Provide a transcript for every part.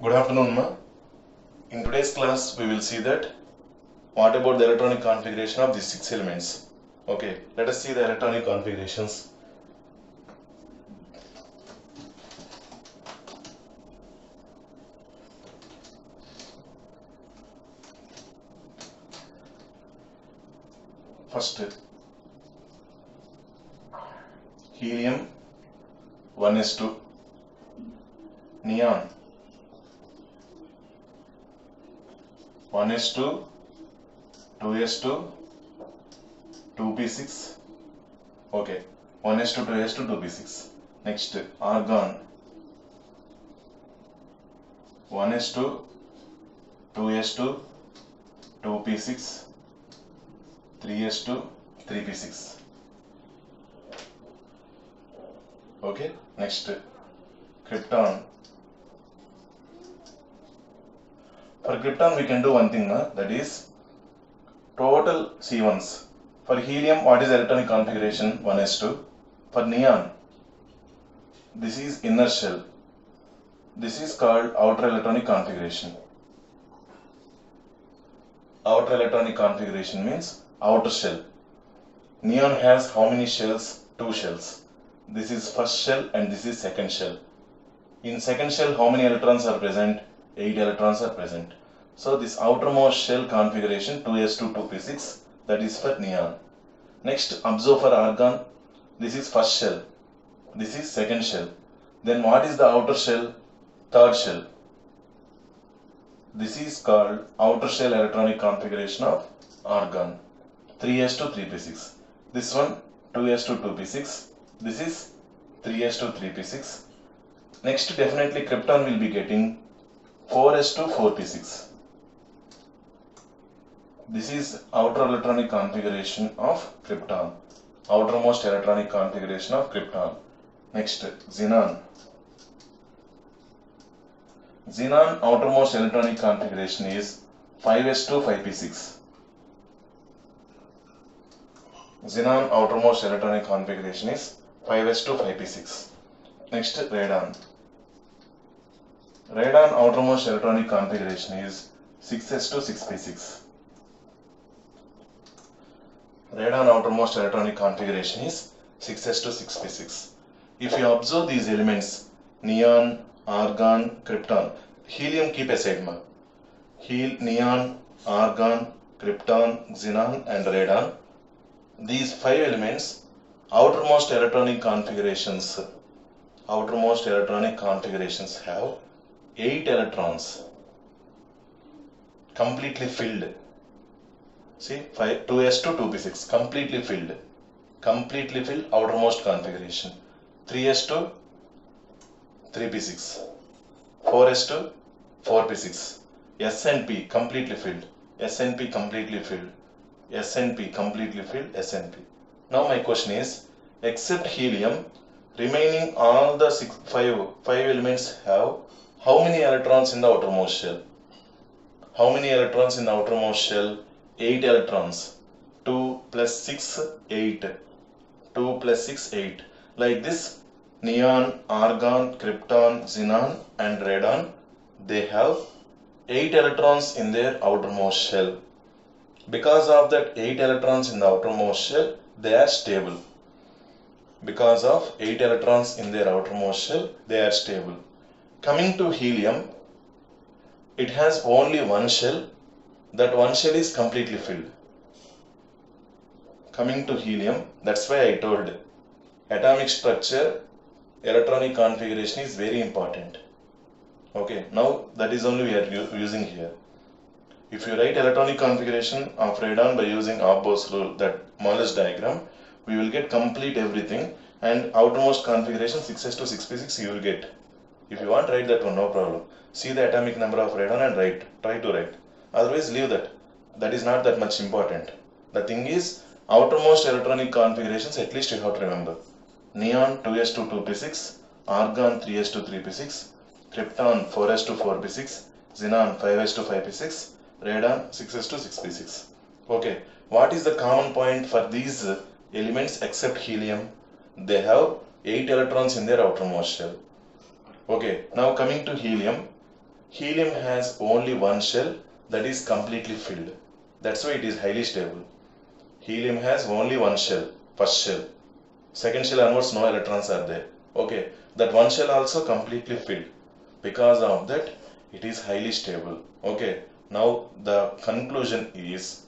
Good afternoon, ma. In today's class, we will see that what about the electronic configuration of these 6 elements. Okay, let us see the electronic configurations. First, helium 1s2, neon 1s2, 2s2, 2p6. Okay, 1s2, 2s2, 2p6. Next, argon 1s2, 2s2, 2p6, 3s2, 3p6. Okay, next, krypton. For krypton, we can do one thing, that is total C1s. For helium, what is electronic configuration? 1s2. For neon, this is inner shell. This is called outer electronic configuration. Outer electronic configuration means outer shell. Neon has how many shells? 2 shells. This is first shell and this is second shell. In second shell, how many electrons are present? 8 electrons are present. So this outermost shell configuration 2s2, 2p6, that is for neon. Next, observe for argon. This is first shell. This is second shell. Then what is the outer shell? Third shell. This is called outer shell electronic configuration of argon. 3s2, 3p6. This one 2s2, 2p6. This is 3s2, 3p6. Next, definitely krypton will be getting 4s2, 4p6. This is outer electronic configuration of krypton. Outermost electronic configuration of krypton. Next, xenon. Xenon outermost electronic configuration is 5s2, 5p6. Xenon outermost electronic configuration is 5s2, 5p6. Next, radon. Radon outermost electronic configuration is 6s2, 6p6. Radon outermost electronic configuration is 6s2, 6p6. If you observe these elements, neon, argon, krypton, helium keep aside, ma. Neon, argon, krypton, xenon and radon. These 5 elements, outermost electronic configurations have 8 electrons completely filled. See, 2s2, 2p6 completely filled outermost configuration. 3s2, 3p6, 4s2, 4p6, S and P completely filled, S and P completely filled, S and P completely filled, S and P. Now my question is, except helium, remaining all the 5 elements have how many electrons in the outermost shell? How many electrons in the outermost shell? 8 electrons. 2 plus 6, 8. 2 plus 6, 8. Like this, neon, argon, krypton, xenon and radon, they have 8 electrons in their outermost shell. Because of that 8 electrons in the outermost shell, they are stable. Because of 8 electrons in their outermost shell, they are stable. Coming to helium, it has only one shell. That one shell is completely filled. Coming to helium, that's why I told atomic structure, electronic configuration is very important. Okay, now that is only we are using here. If you write electronic configuration of radon by using Abbo's rule, that Mole's diagram, we will get complete everything, and outermost configuration 6s2, 6p6 you will get. If you want, write that one, no problem. See the atomic number of radon and write. Try to write. Otherwise, leave that. That is not that much important. The thing is, outermost electronic configurations, at least you have to remember. Neon 2s2, 2p6, argon 3s2, 3p6, krypton 4s2, 4p6, xenon 5s2, 5p6, radon 6s2, 6p6. Okay, what is the common point for these elements except helium? They have 8 electrons in their outermost shell. Okay, now coming to helium, Helium has only one shell that is completely filled. That's why it is highly stable. Helium has only one shell, first shell. Second shell onwards, no electrons are there. Okay, that one shell also completely filled. Because of that, it is highly stable. Okay, now the conclusion is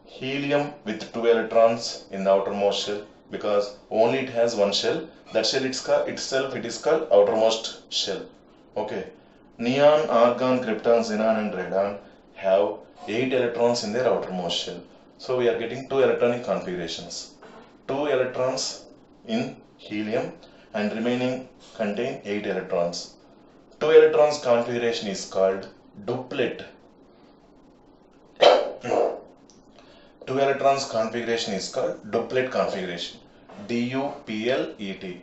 helium with two electrons in the outermost shell, because only it has one shell. That shell itself it is called outermost shell. Okay, neon, argon, krypton, xenon and radon have 8 electrons in their outermost shell. So we are getting two electronic configurations. 2 electrons in helium and remaining contain 8 electrons. 2 electrons configuration is called duplet. 2 electrons configuration is called duplet configuration. DUPLET.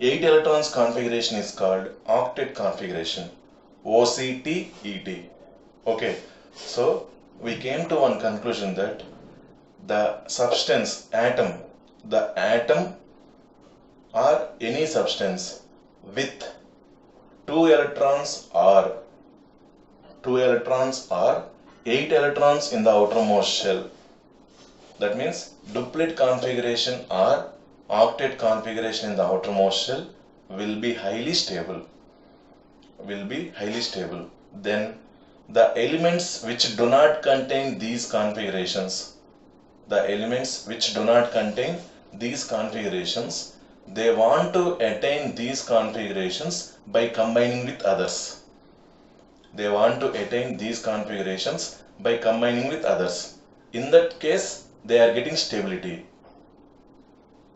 8 electrons configuration is called octet configuration. OCTET. Okay, so we came to one conclusion that the substance the atom or any substance with 2 electrons or 8 electrons in the outermost shell. That means duplet configuration or octet configuration in the outermost shell will be highly stable. Then the elements which do not contain these configurations, they want to attain these configurations by combining with others. In that case, they are getting stability.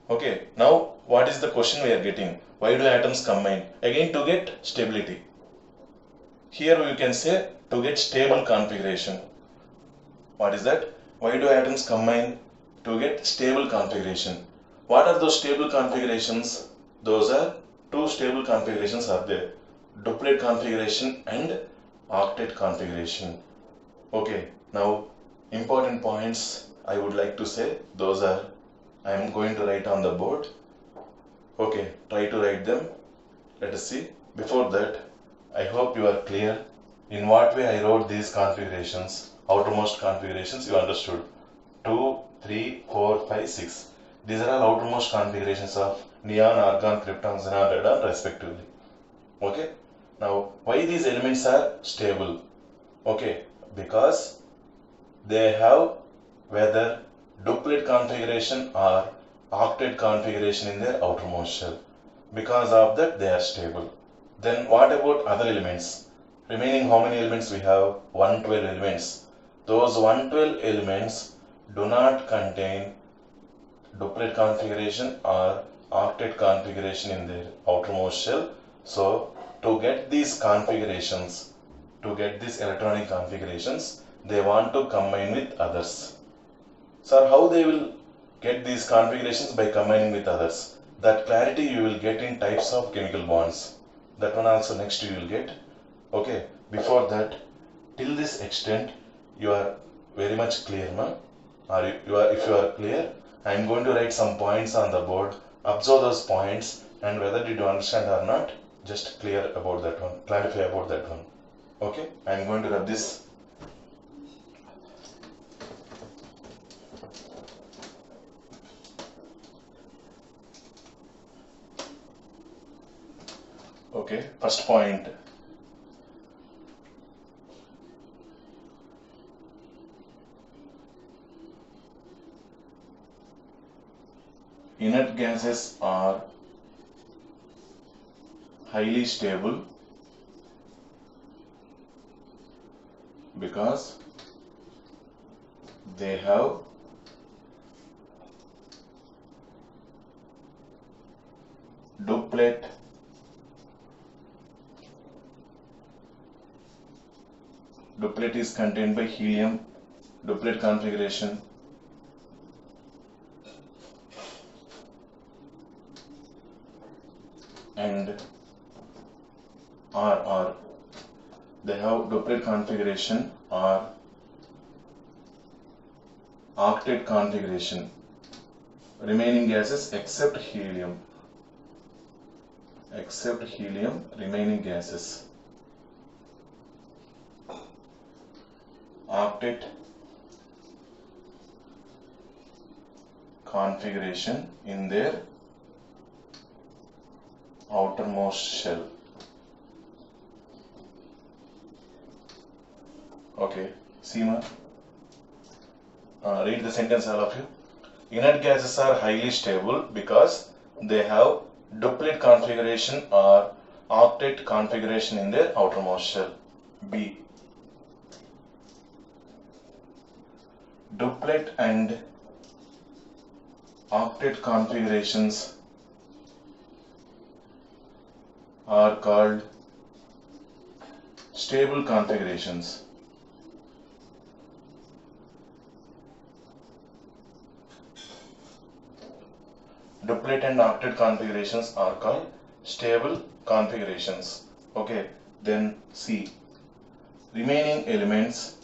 Okay, now what is the question we are getting? Why do atoms combine? Again, to get stability. Here we can say to get stable configuration. What is that? Why do atoms combine? To get stable configuration. What are those stable configurations? Those are two stable configurations are there. Duplet configuration and octet configuration. Okay, now important points I would like to say, those are I am going to write on the board. Okay, try to write them. Let us see. Before that, I hope you are clear in what way I wrote these configurations, outermost configurations you understood. 2, 3, 4, 5, 6. These are all outermost configurations of neon, argon, krypton, xenon, radon respectively. Okay. Now, why these elements are stable? Okay, because they have whether duplet configuration or octet configuration in their outermost shell. Because of that, they are stable. Then what about other elements? Remaining how many elements we have? 112 elements. Those 112 elements do not contain duplet configuration or octet configuration in their outermost shell. So to get these configurations, to get these electronic configurations, they want to combine with others. So how they will get these configurations? By combining with others. That clarity you will get in types of chemical bonds. That one also next you will get. Okay, before that, till this extent you are very much clear, ma? Or if you are clear, I am going to write some points on the board. Observe those points and whether did you understand or not, just clear about that one, clarify about that one. Okay, I am going to rub this. Okay, first point. Inert gases are highly stable because they have duplet is contained by helium, duplet configuration, and or they have duplet configuration or octet configuration. Remaining gases except helium, remaining gases. octet configuration in their outermost shell. Okay, Seema, read the sentence, all of you. Inert gases are highly stable because they have duplet configuration or octet configuration in their outermost shell. B. Duplet and octet configurations are called stable configurations. Duplet and octet configurations are called stable configurations. Okay, then C. Remaining elements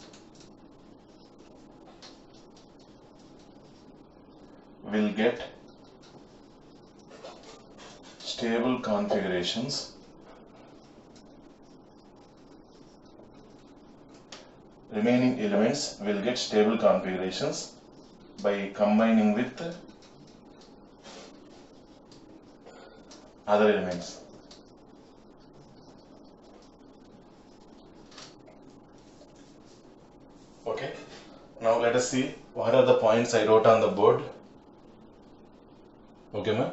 will get stable configurations by combining with other elements. Okay, now let us see what are the points I wrote on the board. Okay, ma'am.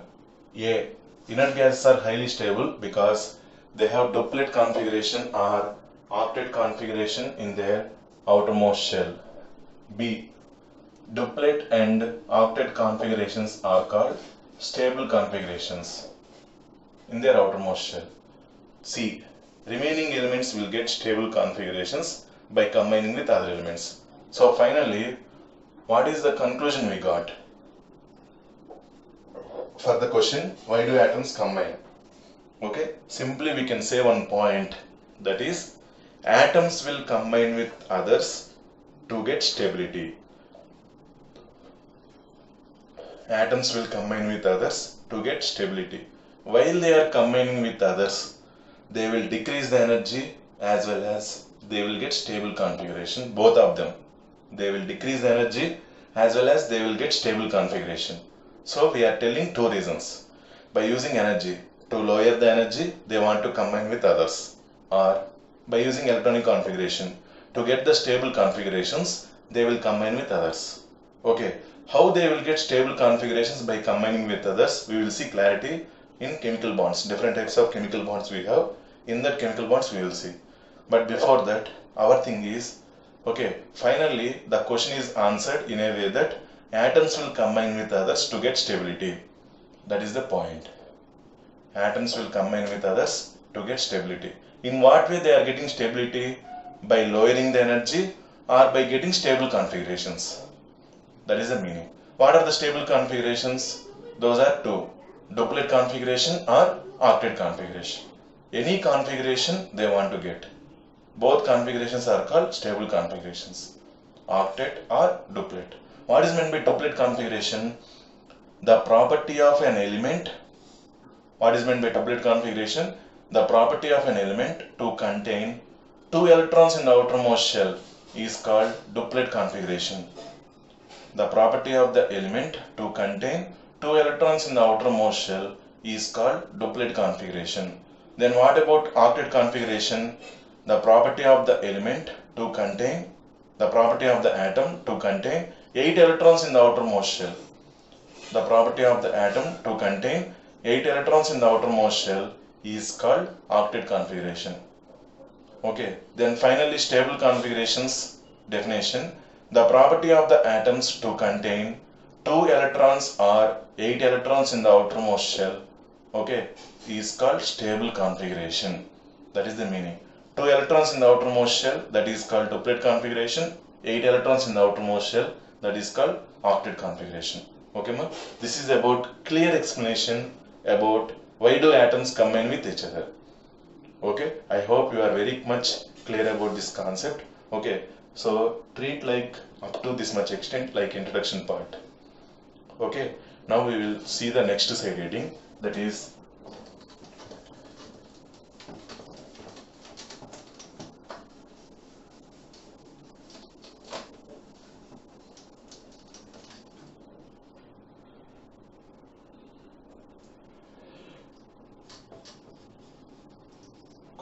A. Inert gases are highly stable because they have duplet configuration or octet configuration in their outermost shell. B. Duplet and octet configurations are called stable configurations in their outermost shell. C. Remaining elements will get stable configurations by combining with other elements. So finally, what is the conclusion we got? For the question, why do atoms combine? Okay, simply we can say one point, that is, atoms will combine with others to get stability. Atoms will combine with others to get stability. While they are combining with others, they will decrease the energy as well as they will get stable configuration, both of them. They will decrease the energy as well as they will get stable configuration. So we are telling two reasons. By using energy, to lower the energy, they want to combine with others. Or by using electronic configuration, to get the stable configurations, they will combine with others. Okay, how they will get stable configurations by combining with others, we will see clarity in chemical bonds. Different types of chemical bonds we have. In that chemical bonds we will see. But before that, our thing is, okay, finally the question is answered in a way that atoms will combine with others to get stability. That is the point. Atoms will combine with others to get stability. In what way they are getting stability? By lowering the energy or by getting stable configurations. That is the meaning. What are the stable configurations? Those are two. Duplet configuration or octet configuration. Any configuration they want to get. Both configurations are called stable configurations. Octet or duplet. What is meant by duplet configuration? The property of an element. What is meant by duplet configuration? The property of an element to contain two electrons in the outermost shell is called duplet configuration. The property of the element to contain two electrons in the outermost shell is called duplet configuration. Then what about octet configuration? The property of the element to contain, the property of the atom to contain 8 electrons in the outermost shell. The property of the atom to contain 8 electrons in the outermost shell is called octet configuration. Okay, then finally stable configurations definition. The property of the atoms to contain 2 electrons or 8 electrons in the outermost shell, okay, is called stable configuration. That is the meaning. 2 electrons in the outermost shell, that is called duplet configuration. 8 electrons in the outermost shell, that is called octet configuration. Okay, ma'am? This is about clear explanation about why do atoms combine with each other. Okay, I hope you are very much clear about this concept. Okay, so treat like up to this much extent like introduction part. Okay, now we will see the next side heading, that is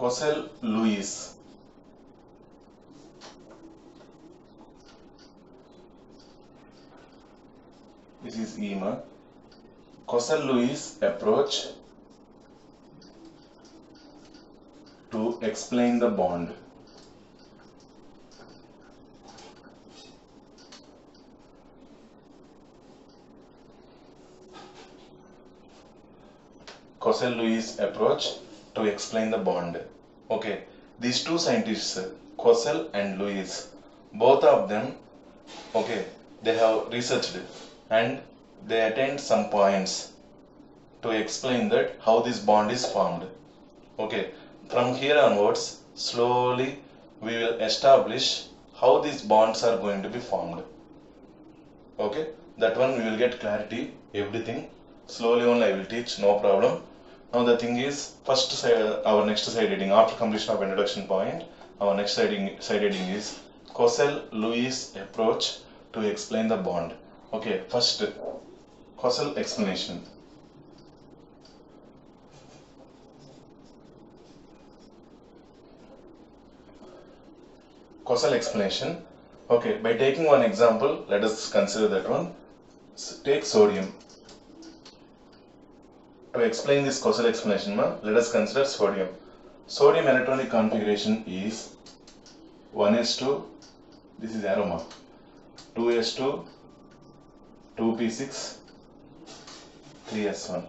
Cossel-Lewis. This is EMA. Cossel-Lewis approach to explain the bond. Cossel-Lewis approach to explain the bond. Okay, these two scientists, Cossel and Lewis, both of them, okay, they have researched and they attained some points to explain that how this bond is formed. Okay, from here onwards, slowly we will establish how these bonds are going to be formed. Okay, that one we will get clarity, everything. Slowly only I will teach, no problem. Now the thing is, first side, our next side heading, after completion of introduction point, our next side heading is Cossel-Lewis approach to explain the bond. Okay, first Cossel explanation. Cossel explanation. Okay, by taking one example, let us consider that one. Take sodium. To explain this Cossel explanation, let us consider sodium. Sodium electronic configuration is 1s2, this is aroma, 2s2, 2p6, 3s1.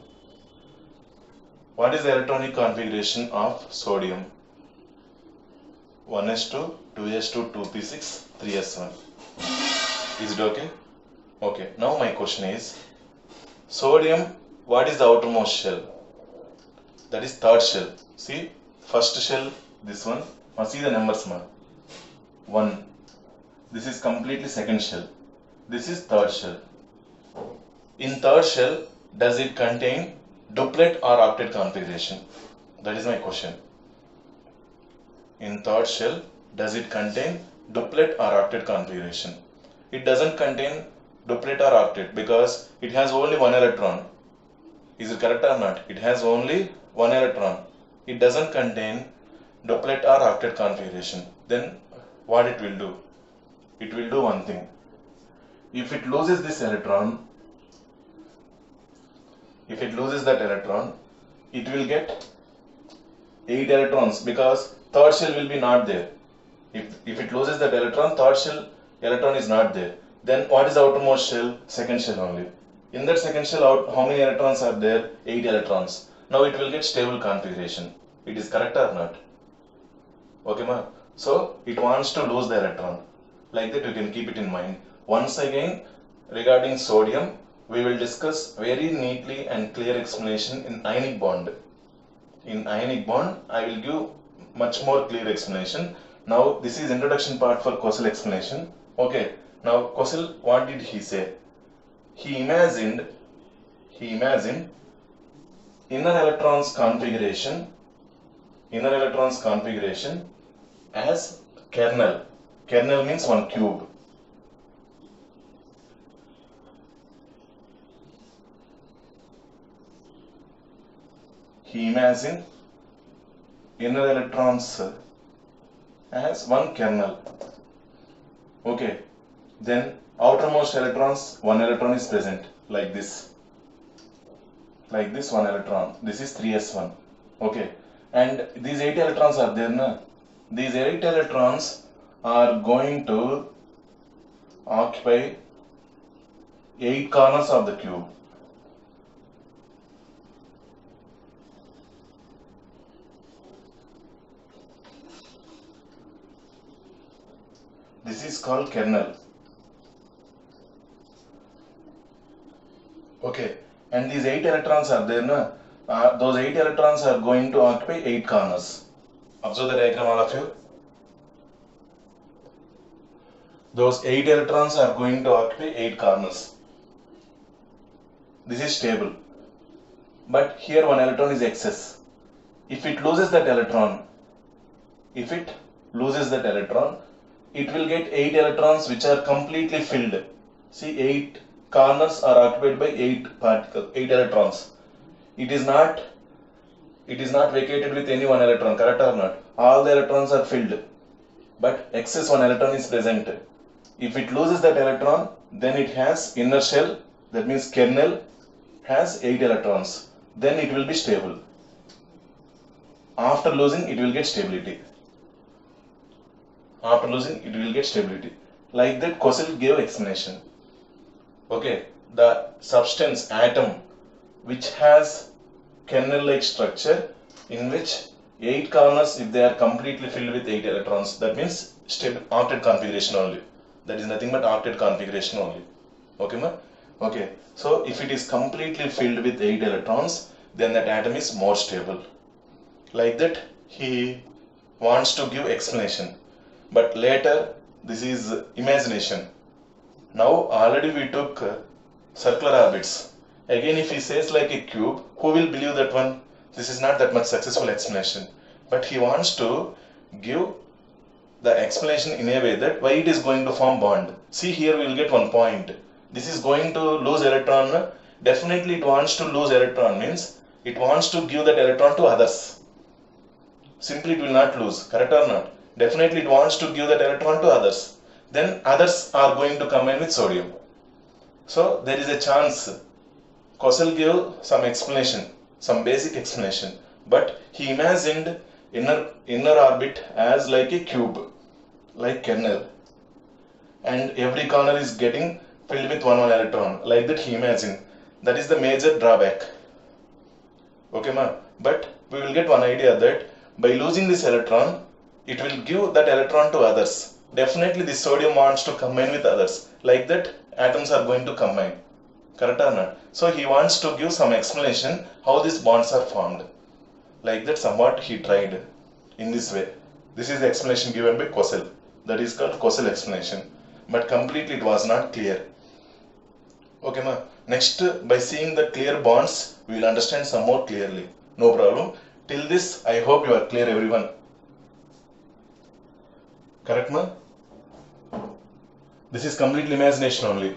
What is the electronic configuration of sodium? 1s2, 2s2, 2p6, 3s1. Is it okay? Okay, now my question is, sodium, what is the outermost shell? That is third shell. See, first shell, this one. Now see the numbers, ma. 1. This is completely second shell. This is third shell. In third shell, does it contain duplet or octet configuration? That is my question. In third shell, does it contain duplet or octet configuration? It doesn't contain duplet or octet because it has only one electron. Is it correct or not? It has only one electron. It doesn't contain duplet or octet configuration. Then what it will do? It will do one thing. If it loses this electron, if it loses that electron, it will get 8 electrons because third shell will be not there. If it loses that electron, third shell electron is not there. Then what is the outermost shell? Second shell only. In that second shell, out how many electrons are there? 8 electrons. Now it will get stable configuration. It is correct or not? Okay, ma. So it wants to lose the electron. Like that, you can keep it in mind. Once again, regarding sodium, we will discuss very neatly and clear explanation in ionic bond. In ionic bond, I will give much more clear explanation. Now this is introduction part for Cossel explanation. Okay. Now Cossel, what did he say? He imagined inner electrons configuration as kernel. Kernel means one cube. He imagined inner electrons as one kernel. Okay. Then outermost electrons, one electron is present like this. Like this, one electron. This is 3s1. Okay. And these 8 electrons are there, na? These 8 electrons are going to occupy 8 corners of the cube. This is called kernel. Okay, and these 8 electrons are there, na? Those 8 electrons are going to occupy 8 corners. Observe the diagram, all of you. Those 8 electrons are going to occupy 8 corners. This is stable. But here one electron is excess. If it loses that electron, it will get 8 electrons which are completely filled. See, 8 corners are occupied by 8 electrons. It is not it is not vacated with any one electron, correct or not? All the electrons are filled, but excess one electron is present. If it loses that electron, then it has inner shell, that means kernel has 8 electrons. Then it will be stable. After losing, it will get stability. After losing, it will get stability. Like that, Kossel gave explanation. Okay, the substance atom which has kernel-like structure in which 8 corners, if they are completely filled with 8 electrons, that means octet configuration only. That is nothing but octet configuration only. Okay, ma? Okay, so if it is completely filled with 8 electrons, then that atom is more stable. Like that, he wants to give explanation. But later, this is imagination. Now, already we took circular orbits. Again, if he says like a cube, who will believe that one? This is not that much successful explanation. But he wants to give the explanation in a way that why it is going to form bond. See, here we will get one point. This is going to lose electron. Definitely it wants to lose electron, means it wants to give that electron to others. Simply it will not lose, correct or not? Definitely it wants to give that electron to others. Then others are going to combine with sodium. So there is a chance. Kossel gave some explanation, some basic explanation, but he imagined inner orbit as like a cube, like kernel, and every corner is getting filled with one electron. Like that he imagined. That is the major drawback. Okay, ma? But we will get one idea that by losing this electron, it will give that electron to others. Definitely this sodium wants to combine with others. Like that atoms are going to combine. Correct or not? So he wants to give some explanation how these bonds are formed. Like that somewhat he tried in this way. This is the explanation given by Kossel. That is called Kossel explanation. But completely it was not clear. Okay, ma? Next, by seeing the clear bonds, we will understand some more clearly. No problem. Till this, I hope you are clear, everyone. Correct, ma? This is completely imagination only.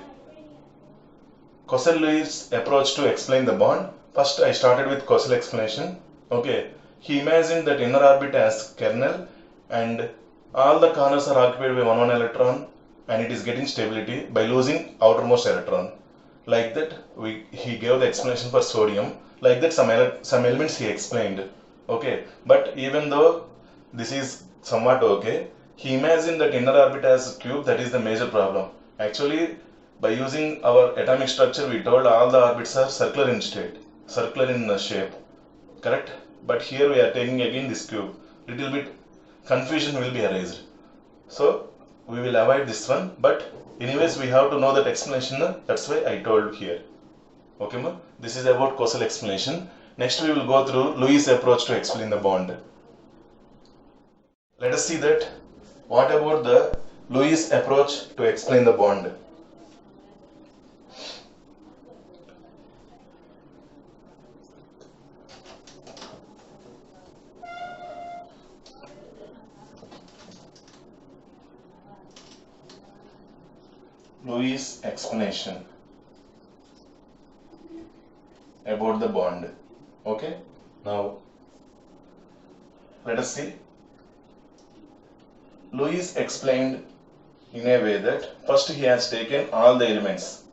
Kossel-Lewis approach to explain the bond. First, I started with Kossel explanation. Okay, he imagined that inner orbit as kernel and all the corners are occupied by one electron and it is getting stability by losing outermost electron. Like that, he gave the explanation for sodium. Like that, some elements he explained. Okay, but even though this is somewhat okay, he imagined that inner orbit as cube. That is the major problem. Actually, by using our atomic structure, we told all the orbits are circular in state, circular in shape, correct? But here we are taking again this cube. Little bit confusion will be arised. So we will avoid this one. But anyways, we have to know that explanation. That's why I told here. Okay, ma? This is about Kossel explanation. Next, we will go through Lewis approach to explain the bond. Let us see that. What about the Lewis approach to explain the bond? Lewis explanation about the bond. Okay, now let us see. Lewis explained in a way that first he has taken all the elements.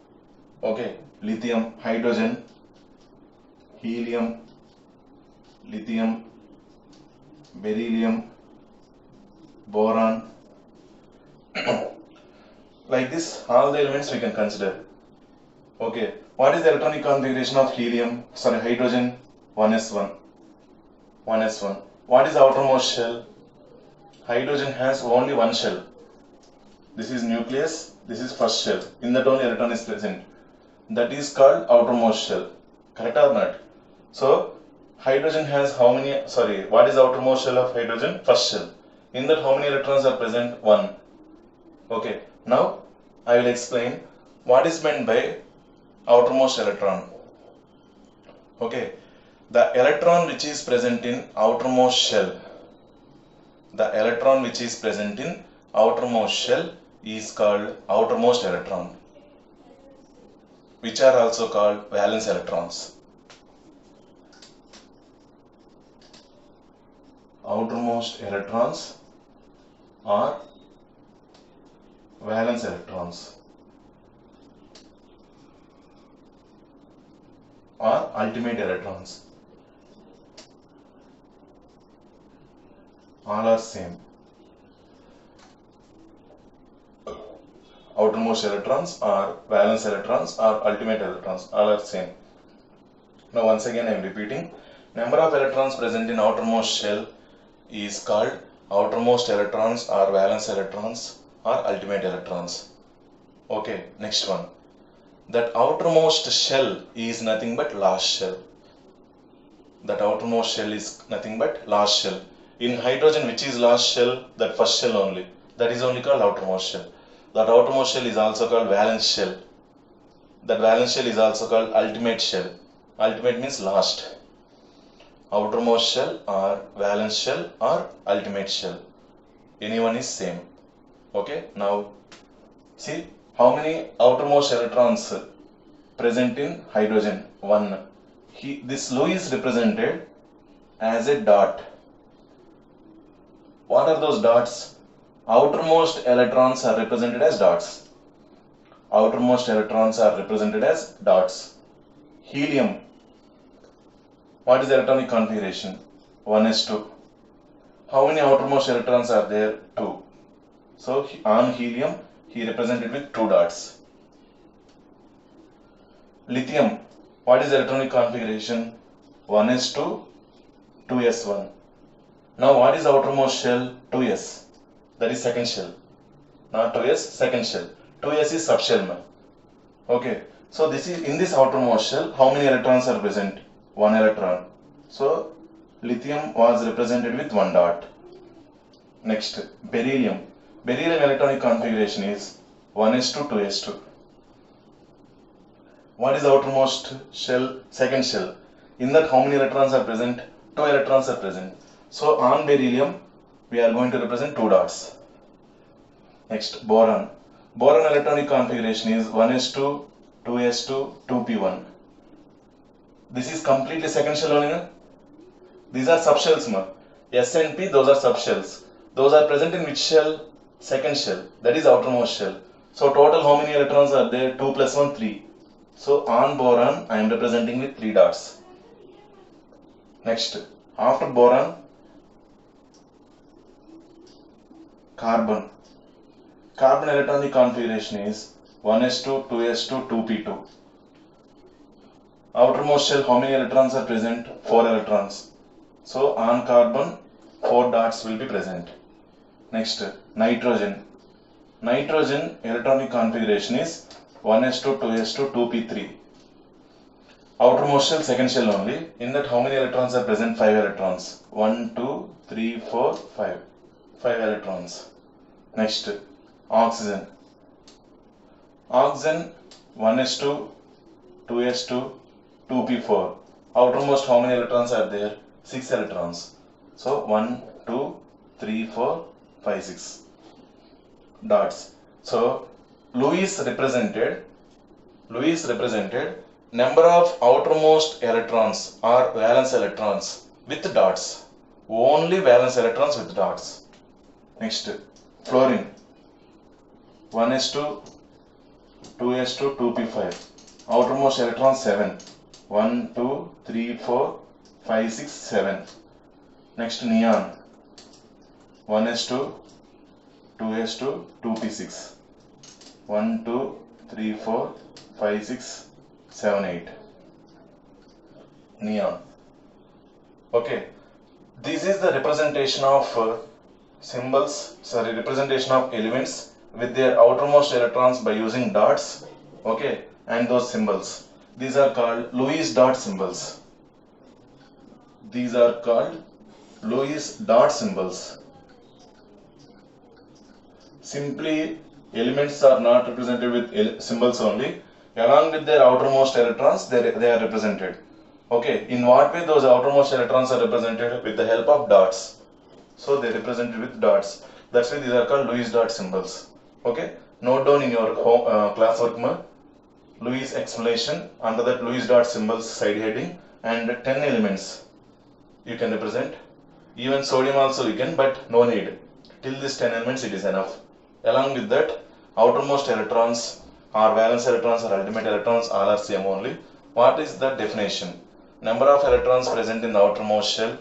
Okay, lithium, hydrogen, helium, lithium, beryllium, boron. Like this, all the elements we can consider. Okay, what is the electronic configuration of helium? Sorry, hydrogen? 1s1. 1s1. What is the outermost shell? Hydrogen has only one shell. This is nucleus, this is first shell. In that only electron is present. That is called outermost shell. Correct or not? So, hydrogen has how many, what is the outermost shell of hydrogen? First shell. In that how many electrons are present? 1. Okay, now I will explain what is meant by outermost electron. Okay, the electron which is present in outermost shell. The electron which is present in outermost shell is called outermost electron, which are also called valence electrons. outermost electrons or valence electrons or ultimate electrons. All are same. Outermost electrons or valence electrons or ultimate electrons, all are same. Now once again I am repeating, number of electrons present in outermost shell is called outermost electrons or valence electrons or ultimate electrons. Okay, next one. That outermost shell is nothing but last shell. That outermost shell is nothing but last shell. In hydrogen, which is last shell? That first shell only. That is only called outermost shell. That outermost shell is also called valence shell. That valence shell is also called ultimate shell. Ultimate means last. Outermost shell or valence shell or ultimate shell. Anyone is same. Okay, now see how many outermost electrons present in hydrogen? 1. This low is represented as a dot. What are those dots? Outermost electrons are represented as dots. Outermost electrons are represented as dots. Helium. What is the electronic configuration? 1s2. How many outermost electrons are there? 2. So on helium, he represented with 2 dots. Lithium. What is the electronic configuration? 1s2, 2s1. Now what is the outermost shell? 2s. That is second shell. Not 2s, second shell. 2s is subshell. Okay. So this is in this outermost shell, how many electrons are present? 1 electron. So lithium was represented with 1 dot. Next, beryllium. Beryllium electronic configuration is 1s2, 2s2. What is the outermost shell? Second shell. In that how many electrons are present? 2 electrons are present. So on beryllium, we are going to represent 2 dots. Next, boron. Boron electronic configuration is 1s2, 2s2, 2p1. This is completely second shell only. No? These are subshells. S and P, those are subshells. Those are present in which shell? Second shell. That is outermost shell. So total how many electrons are there? 2 plus 1, 3. So on boron, I am representing with 3 dots. Next, after boron, carbon. Carbon electronic configuration is 1s2, 2s2, 2p2. Outermost shell, how many electrons are present? 4 electrons. So on carbon, 4 dots will be present. Next, nitrogen. Nitrogen electronic configuration is 1s2, 2s2, 2p3. Outermost shell, second shell only. In that how many electrons are present? 5 electrons. 1, 2, 3, 4, 5. 5 electrons. Next, oxygen. Oxygen 1s2, 2s2, 2p4. Outermost how many electrons are there? 6 electrons. So 1, 2, 3, 4, 5, 6 dots. So Lewis represented number of outermost electrons or valence electrons with dots. Only valence electrons with dots. Next, fluorine. 1s2, 2s2, 2p5. Outermost electrons 7. 1, 2, 3, 4, 5, 6, 7. Next, neon. 1s2, 2s2, 2p6. 1, 2, 3, 4, 5, 6, 7, 8. Neon. Okay. This is the representation of representation of elements with their outermost electrons by using dots. Okay. And those symbols. These are called Lewis dot symbols. These are called Lewis dot symbols. Simply, elements are not represented with symbols only. Along with their outermost electrons, they are represented. Okay, in what way those outermost electrons are represented? With the help of dots. So they are represented with dots. That's why these are called Lewis dot symbols. Okay, note down in your classwork Lewis explanation. Under that Lewis dot symbols side heading and 10 elements you can represent. Even sodium also you can, but no need. Till this 10 elements it is enough. Along with that, outermost electrons or valence electrons or ultimate electrons all are same only. What is the definition? Number of electrons present in the outermost shell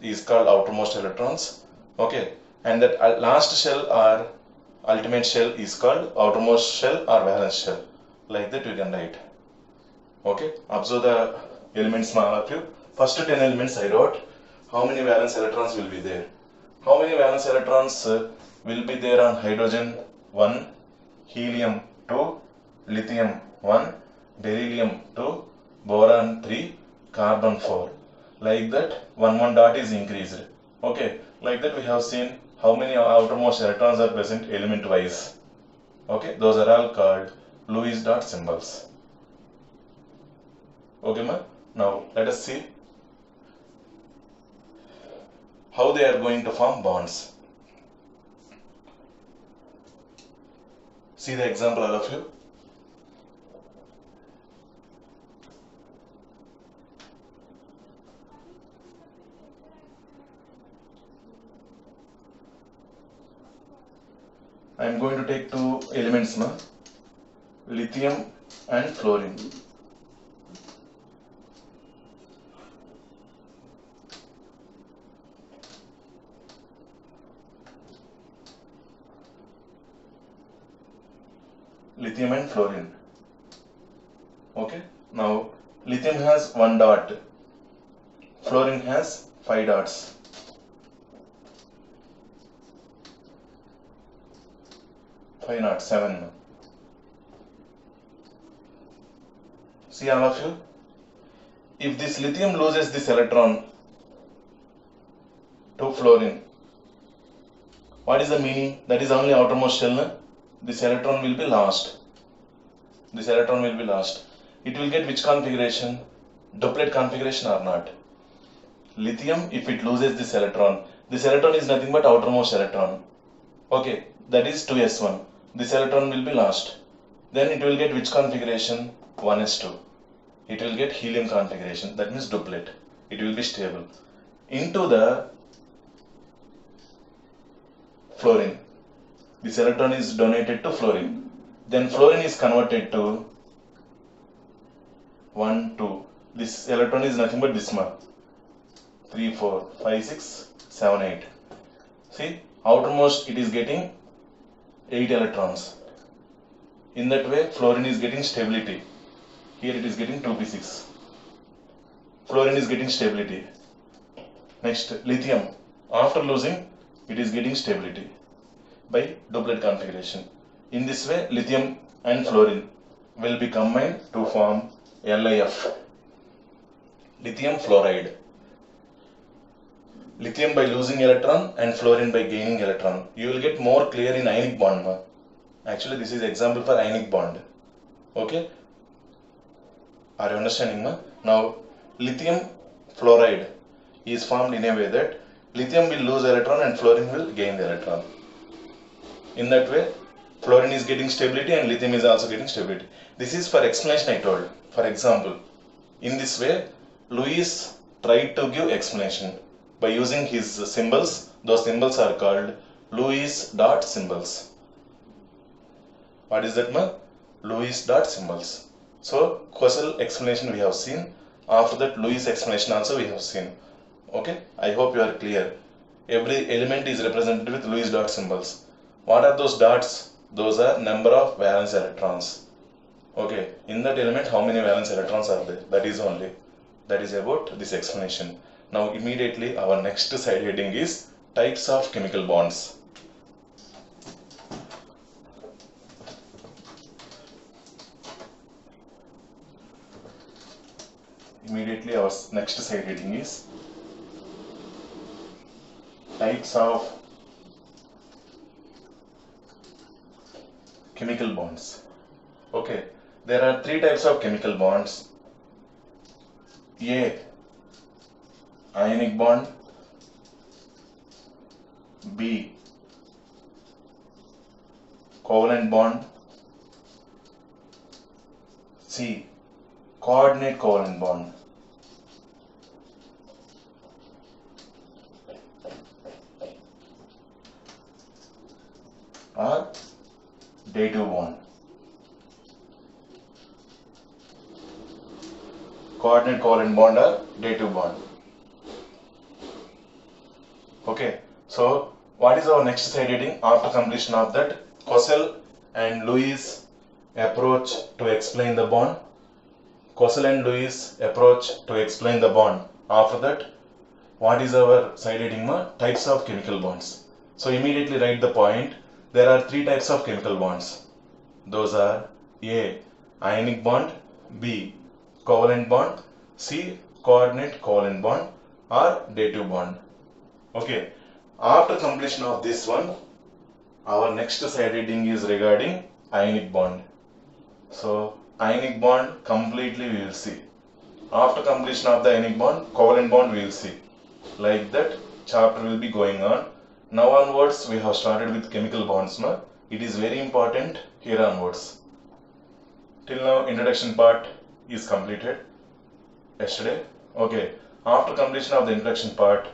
is called outermost electrons. Okay, and that last shell or ultimate shell is called outermost shell or valence shell. Like that you can write. Okay, observe the elements, all of you. First 10 elements I wrote. How many valence electrons will be there? How many valence electrons will be there on hydrogen? 1, helium 2, lithium 1, beryllium 2, boron 3, carbon 4. Like that, one dot is increased. Okay, like that we have seen how many outermost electrons are present element wise. Okay, those are all called Lewis dot symbols. Okay, ma? Now let us see how they are going to form bonds. See the example, all of you. I am going to take two elements, ma, lithium and fluorine. Lithium and fluorine. Okay, now lithium has 1 dot, fluorine has 5 dots. Five not 7. See all of you, if this lithium loses this electron to fluorine, what is the meaning? That is only outermost shell, na? This electron will be lost. This electron will be lost. It will get which configuration? Duplet configuration or not? Lithium, if it loses this electron is nothing but outermost electron. Okay, that is 2s1. This electron will be lost. Then it will get which configuration? 1s2. It will get helium configuration. That means duplet. It will be stable. Into the fluorine. This electron is donated to fluorine. Then fluorine is converted to 1, 2. This electron is nothing but this much. 3, 4, 5, 6, 7, 8. See, outermost it is getting 8 electrons. In that way, fluorine is getting stability. Here it is getting 2p6. Fluorine is getting stability. Next, lithium. After losing, it is getting stability by duplet configuration. In this way, lithium and fluorine will be combined to form LiF. Lithium fluoride. Lithium by losing electron and fluorine by gaining electron. You will get more clear in ionic bond. Ma. Actually, this is example for ionic bond. Okay? Are you understanding? Ma? Now, lithium fluoride is formed in a way that lithium will lose electron and fluorine will gain the electron. In that way, fluorine is getting stability and lithium is also getting stability. This is for explanation I told. For example, in this way, Lewis tried to give explanation by using his symbols. Those symbols are called Lewis dot symbols. What is that, ma? Lewis dot symbols. So, causal explanation we have seen. After that, Lewis explanation also we have seen. Okay? I hope you are clear. Every element is represented with Lewis dot symbols. What are those dots? Those are number of valence electrons. Okay, in that element how many valence electrons are there? That is only. That is about this explanation. Now immediately our next side heading is types of chemical bonds. Immediately our next side heading is types of chemical bonds. Okay, there are three types of chemical bonds. A, ionic bond. B, covalent bond. C, coordinate covalent bond. or dative bond. Coordinate covalent bond or dative bond. Okay, so what is our next side heading after completion of that? Kossel and Lewis approach to explain the bond. Kossel and Lewis approach to explain the bond. After that, what is our side heading? Types of chemical bonds. So immediately write the point. There are three types of chemical bonds. Those are A. Ionic bond, B. Covalent bond, C. Coordinate covalent bond or dative bond. Okay, after completion of this one, our next side heading is regarding ionic bond. So ionic bond completely we will see. After completion of the ionic bond, covalent bond we will see. Like that chapter will be going on. Now onwards we have started with chemical bonds. It is very important here onwards. Till now introduction part is completed yesterday. Okay, after completion of the introduction part,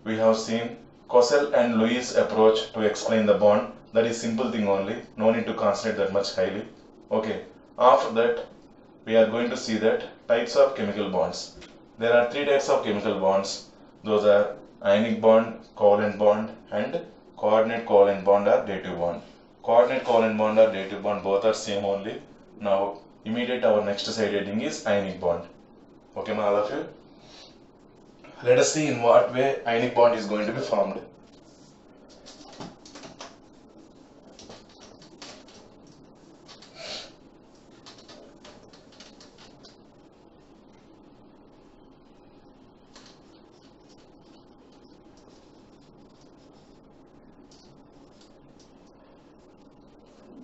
we have seen Kossel and Lewis approach to explain the bond. That is simple thing only. No need to concentrate that much highly. Okay, after that we are going to see that types of chemical bonds. There are three types of chemical bonds. Those are ionic bond, covalent bond and coordinate covalent bond or dative bond. Coordinate covalent bond or dative bond both are same only. Now immediate our next side heading is ionic bond. Okay, all of you. Let us see in what way ionic bond is going to be formed.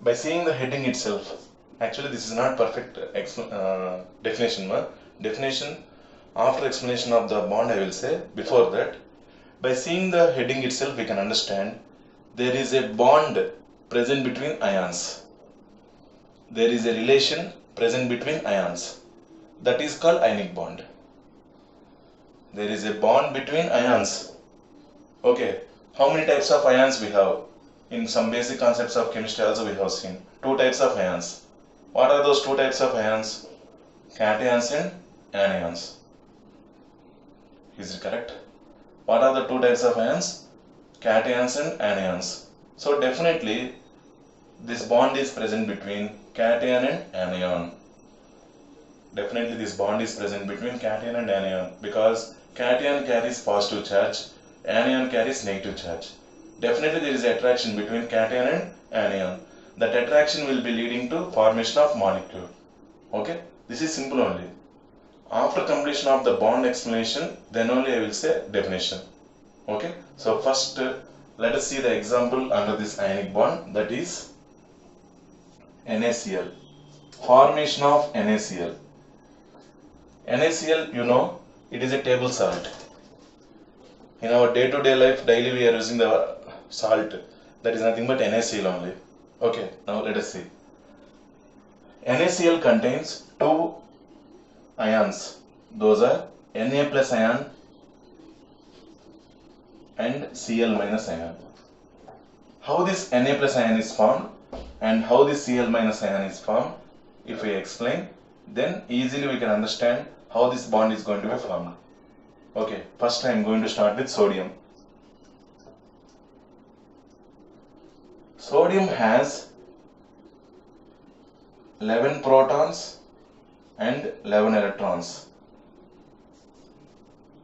By seeing the heading itself, actually this is not perfect definition. Definition after explanation of the bond I will say. Before that, by seeing the heading itself we can understand there is a bond present between ions. There is a relation present between ions. That is called ionic bond. There is a bond between ions. Okay, how many types of ions we have? In some basic concepts of chemistry also we have seen two types of ions. What are those two types of ions? Cations and anions. Is it correct? What are the two types of ions? Cations and anions. So definitely this bond is present between cation and anion. Definitely this bond is present between cation and anion because cation carries positive charge, anion carries negative charge. Definitely there is attraction between cation and anion. That attraction will be leading to formation of molecule. Okay, this is simple only. After completion of the bond explanation, then only I will say definition. Okay, so first let us see the example under this ionic bond, that is NaCl. Formation of NaCl. NaCl, you know, it is a table salt. In our day-to-day life, daily we are using the salt. That is nothing but NaCl only. Okay, now let us see. NaCl contains two ions. Those are Na plus ion and Cl minus ion. How this Na plus ion is formed and how this Cl minus ion is formed, if we explain, then easily we can understand how this bond is going to be formed. Okay, first I am going to start with sodium. Sodium has 11 protons and 11 electrons.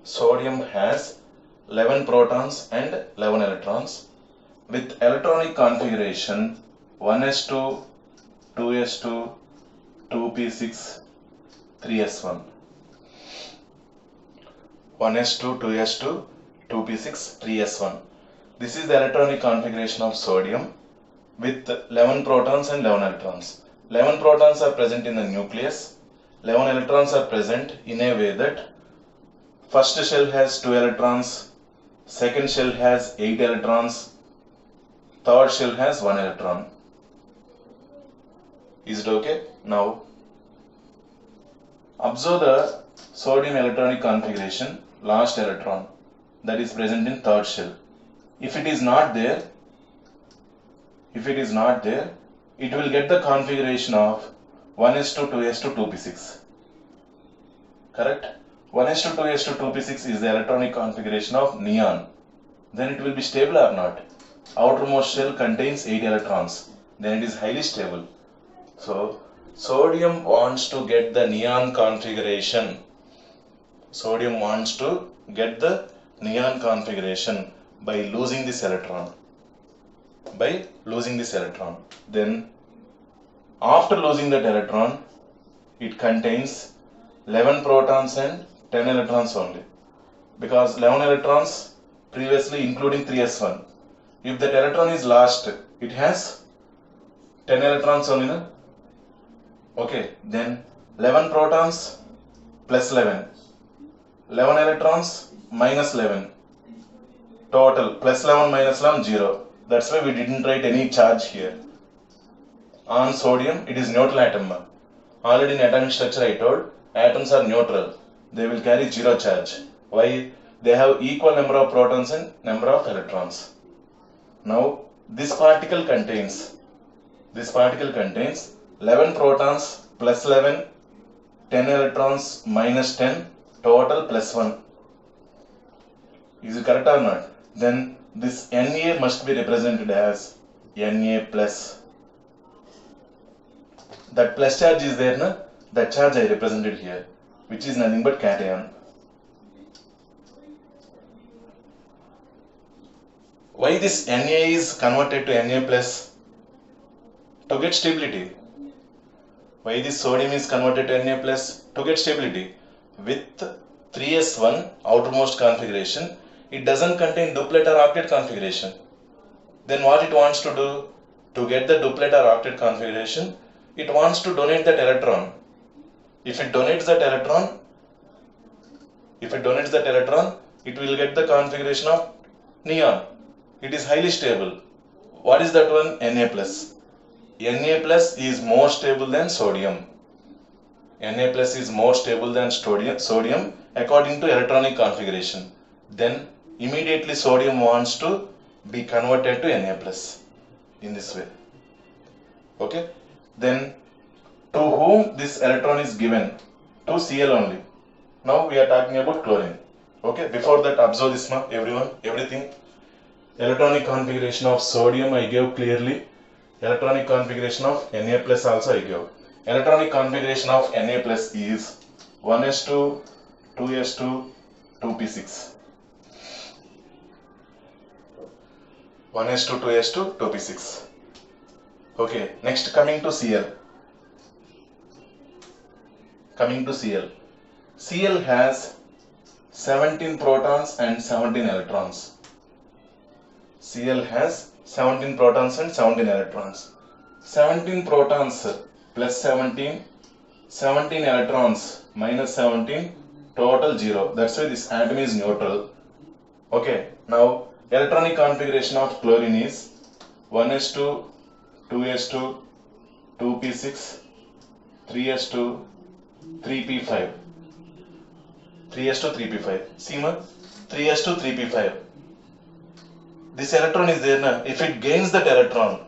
Sodium has 11 protons and 11 electrons with electronic configuration 1s2, 2s2, 2p6, 3s1. 1s2, 2s2, 2p6, 3s1. This is the electronic configuration of sodium with 11 protons and 11 electrons. 11 protons are present in the nucleus. 11 electrons are present in a way that first shell has 2 electrons, second shell has 8 electrons, third shell has 1 electron. Is it okay? Now, observe the sodium electronic configuration, last electron that is present in third shell. If it is not there, if it is not there, it will get the configuration of 1s2 2s2 2p6. Correct? 1s2 2s2 2p6 is the electronic configuration of neon. Then it will be stable or not? Outermost shell contains 8 electrons. Then it is highly stable. So sodium wants to get the neon configuration. Sodium wants to get the neon configuration by losing this electron. Then after losing that electron, it contains 11 protons and 10 electrons only. Because 11 electrons previously including 3s1. If that electron is lost, it has 10 electrons only, no? Okay, then 11 protons plus 11. 11 electrons minus 11. Total plus 11 minus 11 0. That's why we didn't write any charge here. On sodium, it is neutral atom. Already in atomic structure I told, atoms are neutral. They will carry 0 charge. Why? They have equal number of protons and number of electrons. Now, this particle contains 11 protons plus 11, 10 electrons minus 10, total plus 1. Is it correct or not? Then this Na must be represented as Na plus. That plus charge is there, na? That charge I represented here, which is nothing but cation. Why this Na is converted to Na plus? To get stability. Why this sodium is converted to Na plus? To get stability. With 3s1 outermost configuration, it doesn't contain duplet or octet configuration. Then what it wants to do? To get the duplet or octet configuration, it wants to donate that electron. If it donates that electron, it will get the configuration of neon. It is highly stable. What is that one? Na plus. Na plus is more stable than sodium. Na plus is more stable than sodium according to electronic configuration. Then immediately sodium wants to be converted to Na plus in this way. Okay. Then to whom this electron is given? To Cl only. Now we are talking about chlorine. Okay. Before that, observe this, everything. Electronic configuration of sodium I gave clearly. Electronic configuration of Na plus also I gave. Electronic configuration of Na plus is 1s2, 2s2, 2p6. 1s2, 2s2, 2p6. Okay, next coming to Cl. Cl has 17 protons and 17 electrons. Cl has 17 protons and 17 electrons. 17 protons plus 17, 17 electrons minus 17, total 0. That's why this atom is neutral. Okay, now electronic configuration of chlorine is 1s2, 2s2, 2p6, 3s2, 3p5. 3s2, 3p5. See ma? 3s2, 3p5. This electron is there now. If it gains that electron,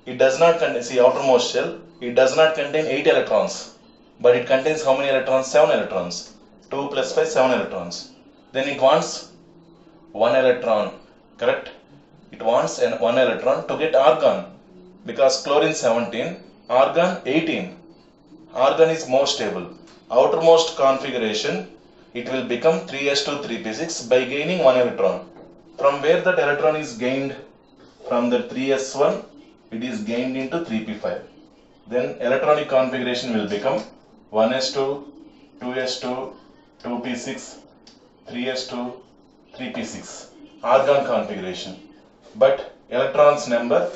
it does not contain, see outermost shell, it does not contain 8 electrons. But it contains how many electrons? 7 electrons. 2 plus 5, 7 electrons. Then it wants 1 electron. Correct? It wants 1 electron to get argon. Because chlorine 17, argon 18. Argon is more stable. Outermost configuration, it will become 3s2 3p6 by gaining 1 electron. From where that electron is gained? From the 3s1, it is gained into 3p5. Then electronic configuration will become 1s2, 2s2, 2p6, 3s2, 3p6. Argon configuration. But electrons number,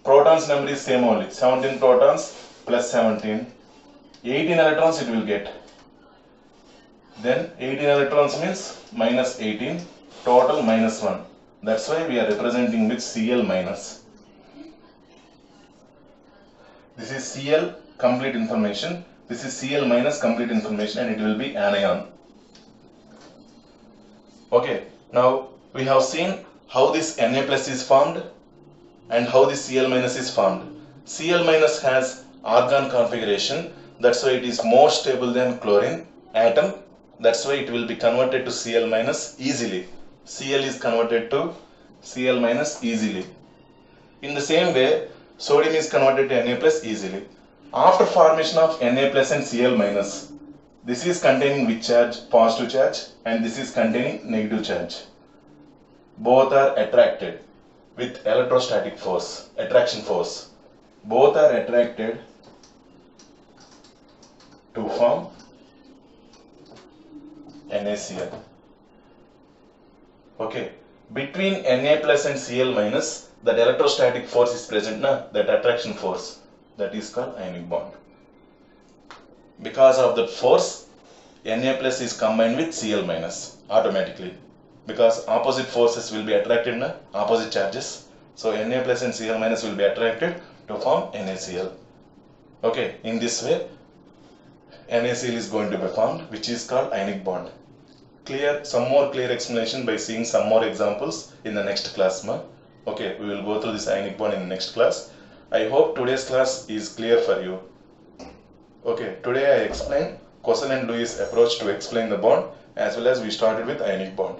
protons number is same only. 17 protons plus 17. 18 electrons it will get. Then 18 electrons means minus 18, total minus 1. That's why we are representing with Cl minus. This is Cl complete information. This is Cl minus complete information, and it will be anion. Okay, now we have seen how this Na plus is formed and how this Cl minus is formed. Cl minus has argon configuration, that's why it is more stable than chlorine atom, that's why it will be converted to Cl minus easily. Cl is converted to Cl minus easily. In the same way, sodium is converted to Na plus easily. After formation of Na plus and Cl minus, this is containing which charge? Positive charge, and this is containing negative charge. Both are attracted with electrostatic force, attraction force. Both are attracted to form NaCl. Okay, between Na plus and Cl minus, that electrostatic force is present, that attraction force, that is called ionic bond. Because of that force, Na plus is combined with Cl minus automatically, because opposite forces will be attracted, opposite charges. So Na plus and Cl minus will be attracted to form NaCl. Okay, in this way NaCl is going to be formed, which is called ionic bond. Clear? Some more clear explanation by seeing some more examples in the next class. Okay, we will go through this ionic bond in the next class. I hope today's class is clear for you. Okay, today I explained Coussin and Lewis approach to explain the bond, as well as we started with ionic bond.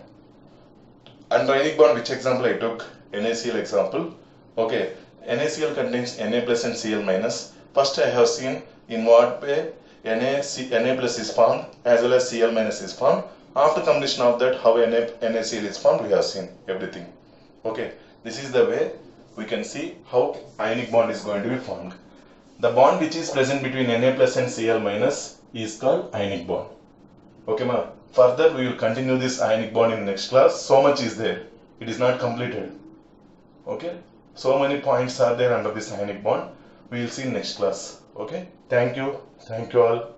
Under ionic bond, which example I took? NaCl example. Okay, NaCl contains Na plus and Cl minus. First I have seen in what way Na plus is formed as well as Cl minus is formed. After completion of that, how NaCl is formed, we have seen everything. Okay, this is the way we can see how ionic bond is going to be formed. The bond which is present between Na plus and Cl minus is called ionic bond. Okay, ma. Further, we will continue this ionic bond in the next class. So much is there. It is not completed. Okay. So many points are there under this ionic bond. We will see in next class. Okay. Thank you. Thank you all.